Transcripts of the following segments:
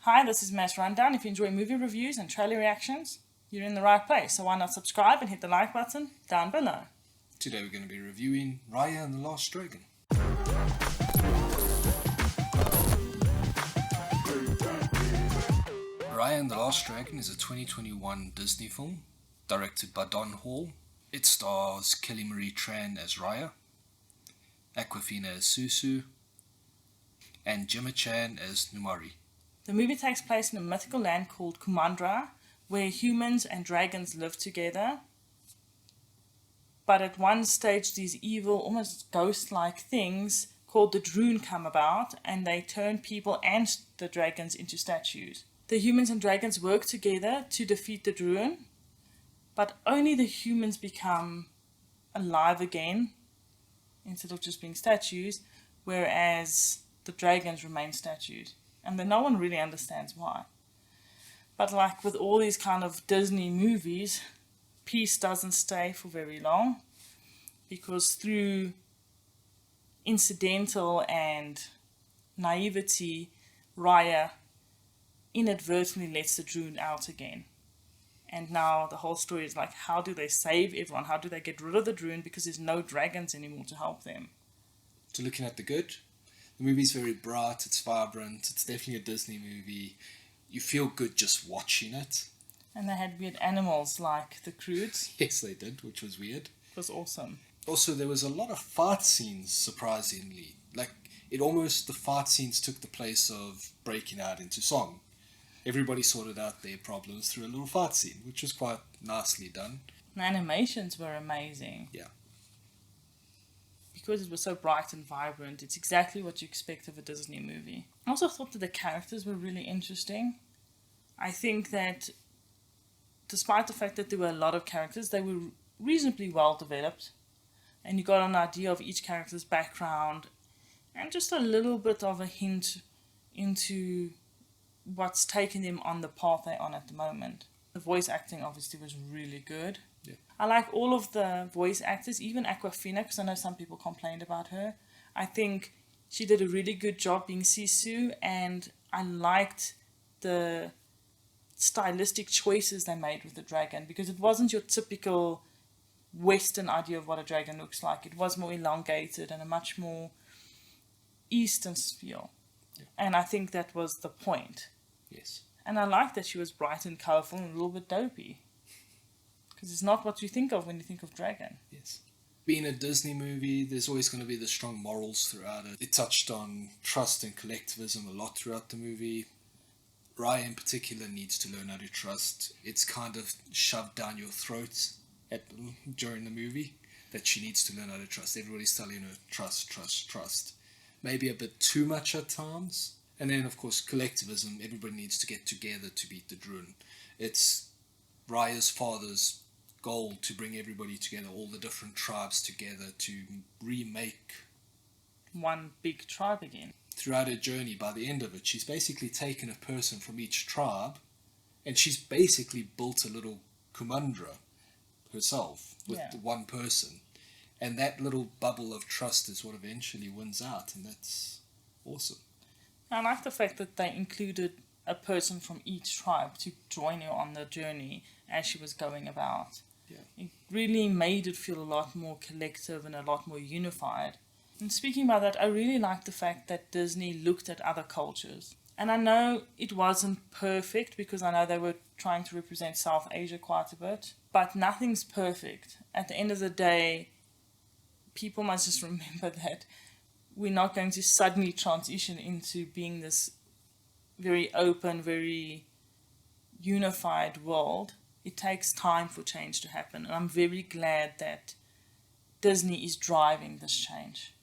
Hi, this is Mass Rundown. If you enjoy movie reviews and trailer reactions, you're in the right place. So why not subscribe and hit the like button down below. Today we're going to be reviewing Raya and the Last Dragon. Raya and the Last Dragon is a 2021 Disney film directed by Don Hall. It stars Kelly Marie Tran as Raya, Awkwafina as Susu, and Gemma Chan as Numari. The movie takes place in a mythical land called Kumandra, where humans and dragons live together. But at one stage, these evil, almost ghost-like things called the Droon come about, and they turn people and the dragons into statues. The humans and dragons work together to defeat the Droon, but only the humans become alive again, instead of just being statues, whereas the dragons remain statues. And then no one really understands why. But like with all these kind of Disney movies, peace doesn't stay for very long, because through incidental and naivety, Raya inadvertently lets the Droon out again. And now the whole story is like, how do they save everyone? How do they get rid of the Droon? Because there's no dragons anymore to help them. So looking at the good, the movie's very bright, it's vibrant, it's definitely a Disney movie. You feel good just watching it. And they had weird animals like the Croods. Yes, they did, which was weird. It was awesome. Also, there was a lot of fight scenes, surprisingly. The fight scenes took the place of breaking out into song. Everybody sorted out their problems through a little fight scene, which was quite nicely done. The animations were amazing. Yeah. Because it was so bright and vibrant, it's exactly what you expect of a Disney movie. I also thought that the characters were really interesting. I think that despite the fact that there were a lot of characters, they were reasonably well developed. And you got an idea of each character's background and just a little bit of a hint into what's taking them on the path they're on at the moment. The voice acting obviously was really good. Yeah. I like all of the voice actors, even Awkwafina, because I know some people complained about her. I think she did a really good job being Sisu, and I liked the stylistic choices they made with the dragon, because it wasn't your typical Western idea of what a dragon looks like. It was more elongated and a much more Eastern feel. Yeah. And I think that was the point. Yes. And I like that she was bright and colourful and a little bit dopey. Because it's not what you think of when you think of dragon. Yes. Being a Disney movie, there's always going to be the strong morals throughout it. It touched on trust and collectivism a lot throughout the movie. Raya in particular needs to learn how to trust. It's kind of shoved down your throat during the movie that she needs to learn how to trust. Everybody's telling her trust, trust, trust. Maybe a bit too much at times. And then, of course, collectivism. Everybody needs to get together to beat the Droon. It's Raya's father's goal to bring everybody together, all the different tribes together, to remake one big tribe again. Throughout her journey, by the end of it, she's basically taken a person from each tribe, and she's basically built a little Kumandra herself with one person. And that little bubble of trust is what eventually wins out, and that's awesome. I like the fact that they included a person from each tribe to join her on the journey as she was going about. Yeah. It really made it feel a lot more collective and a lot more unified. And speaking about that, I really like the fact that Disney looked at other cultures. And I know it wasn't perfect, because I know they were trying to represent South Asia quite a bit, but nothing's perfect. At the end of the day, people must just remember that we're not going to suddenly transition into being this very open, very unified world. It takes time for change to happen, and I'm very glad that Disney is driving this change.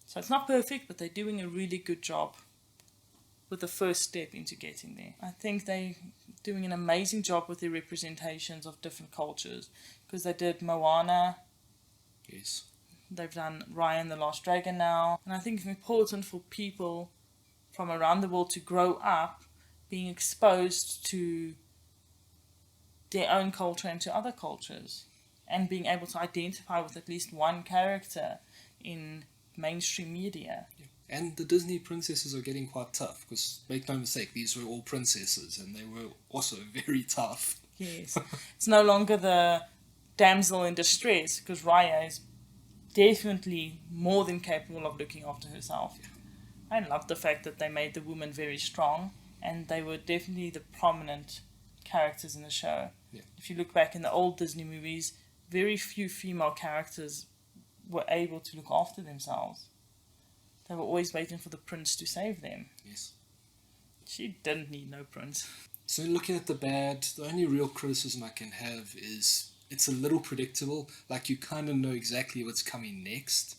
So it's not perfect, but they're doing a really good job with the first step into getting there. I think they're doing an amazing job with their representations of different cultures, because they did Moana. Yes. They've done Raya and the Last Dragon now. And I think it's important for people from around the world to grow up being exposed to their own culture and to other cultures, and being able to identify with at least one character in mainstream media. Yeah. And the Disney princesses are getting quite tough, because make no mistake, these were all princesses, and they were also very tough. Yes. It's no longer the damsel in distress, because Raya is definitely more than capable of looking after herself. I love the fact that they made the women very strong, and they were definitely the prominent characters in the show. Yeah. If you look back in the old Disney movies, very few female characters were able to look after themselves. They were always waiting for the prince to save them. Yes. She didn't need no prince. So looking at the bad, the only real criticism I can have is it's a little predictable. Like, you kind of know exactly what's coming next,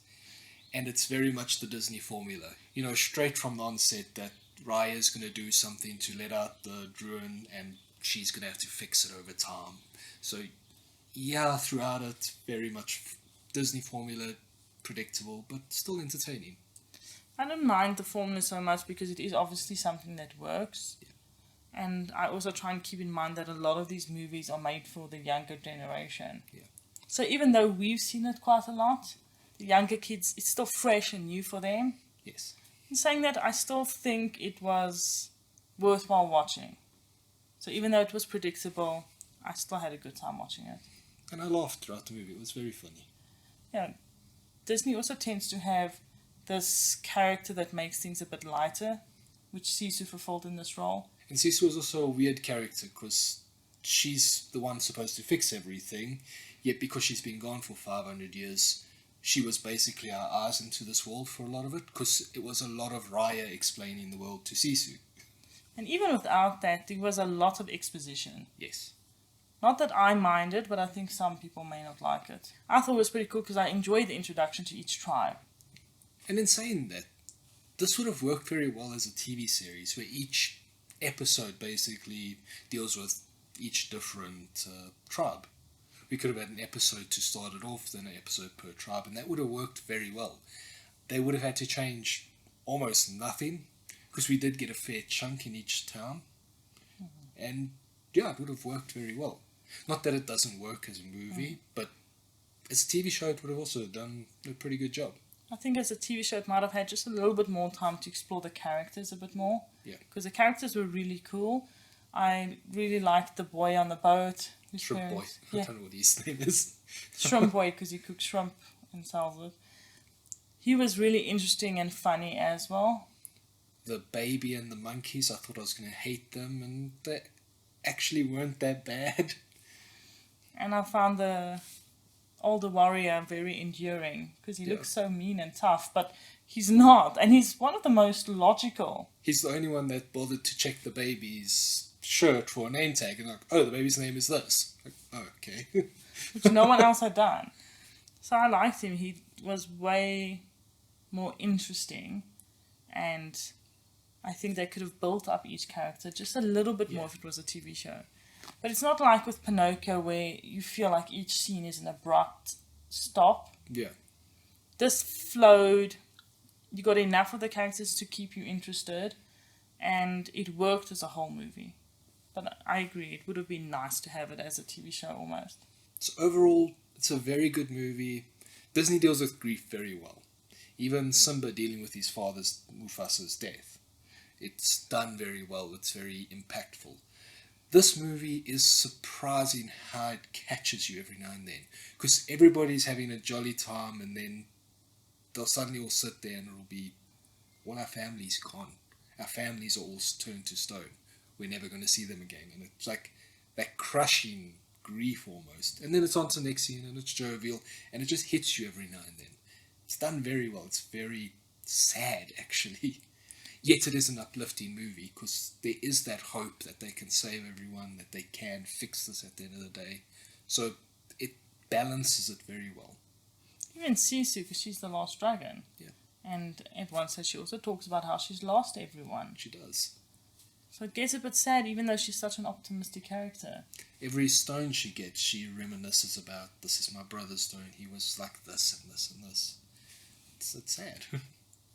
and it's very much the Disney formula. You know, straight from the onset that Raya's going to do something to let out the Druin, and she's going to have to fix it over time. So, yeah, throughout it, very much Disney formula, predictable, but still entertaining. I don't mind the formula so much because it is obviously something that works. Yeah. And I also try and keep in mind that a lot of these movies are made for the younger generation. Yeah. So even though we've seen it quite a lot, the younger kids, it's still fresh and new for them. Yes. In saying that, I still think it was worthwhile watching. So even though it was predictable, I still had a good time watching it. And I laughed throughout the movie. It was very funny. Yeah. Disney also tends to have this character that makes things a bit lighter, which Sisu fulfilled in this role. And Sisu was also a weird character, because she's the one supposed to fix everything, yet because she's been gone for 500 years, she was basically our eyes into this world for a lot of it, because it was a lot of Raya explaining the world to Sisu. And even without that, there was a lot of exposition. Yes. Not that I minded, but I think some people may not like it. I thought it was pretty cool because I enjoyed the introduction to each tribe. And in saying that, this would have worked very well as a TV series, where each episode basically deals with each different tribe. We could have had an episode to start it off, then an episode per tribe, and that would have worked very well. They would have had to change almost nothing, because we did get a fair chunk in each town. And yeah, it would have worked very well. Not that it doesn't work as a movie, but as a TV show, it would have also done a pretty good job. I think as a TV show, it might have had just a little bit more time to explore the characters a bit more. Yeah. Because the characters were really cool. I really liked the boy on the boat. Shrimp boy. Yeah. I don't know what his name is. Shrimp boy, because he cooks shrimp and sells it. He was really interesting and funny as well. The baby and the monkeys, I thought I was going to hate them, and they actually weren't that bad. And I found the older warrior very enduring, because he looks so mean and tough, but he's not. And he's one of the most logical. He's the only one that bothered to check the baby's shirt for a name tag, and like, oh, the baby's name is this. Like, oh, okay. Which no one else had done. So I liked him. He was way more interesting, and I think they could have built up each character just a little bit more if it was a TV show. But it's not like with Pinocchio where you feel like each scene is an abrupt stop. Yeah. This flowed. You got enough of the characters to keep you interested, and it worked as a whole movie. But I agree, it would have been nice to have it as a TV show almost. So overall, it's a very good movie. Disney deals with grief very well. Even Simba dealing with his father's, Mufasa's death. It's done very well. It's very impactful. This movie is surprising how it catches you every now and then. Because everybody's having a jolly time, and then they'll suddenly all sit there and it'll be, all our family's gone. Our families are all turned to stone. We're never going to see them again. And it's like that crushing grief almost. And then it's on to the next scene and it's jovial, and it just hits you every now and then. It's done very well. It's very sad, actually. Yet it is an uplifting movie, because there is that hope that they can save everyone, that they can fix this at the end of the day. So it balances it very well. Even Sisu, because she's the last dragon. Yeah. And everyone says she also talks about how she's lost everyone. She does. So it gets a bit sad, even though she's such an optimistic character. Every stone she gets, she reminisces about, this is my brother's stone, he was like this and this and this. It's sad.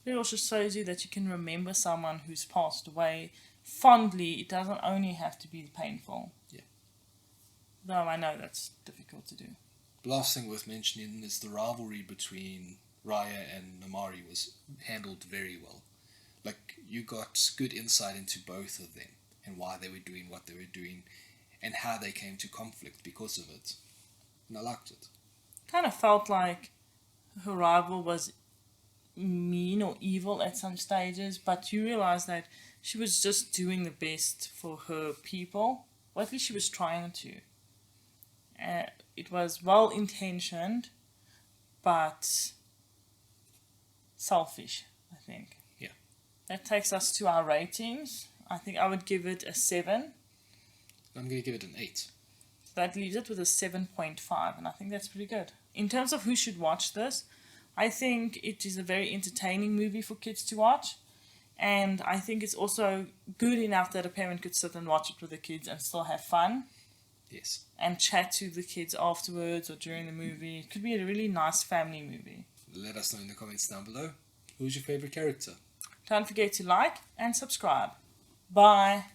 It also shows you that you can remember someone who's passed away fondly. It doesn't only have to be painful. Yeah. Though I know that's difficult to do. The last thing worth mentioning is the rivalry between Raya and Namari was handled very well. Like, you got good insight into both of them and why they were doing what they were doing and how they came to conflict because of it. And I liked it. Kind of felt like her rival was mean or evil at some stages, but you realize that she was just doing the best for her people, or at least she was trying to. It was well intentioned, but selfish, I think. Yeah. That takes us to our ratings. I think I would give it a 7. I'm going to give it an 8. So that leaves it with a 7.5, and I think that's pretty good. In terms of who should watch this, I think it is a very entertaining movie for kids to watch. And I think it's also good enough that a parent could sit and watch it with the kids and still have fun. Yes. And chat to the kids afterwards or during the movie. It could be a really nice family movie. Let us know in the comments down below. Who's your favorite character? Don't forget to like and subscribe. Bye.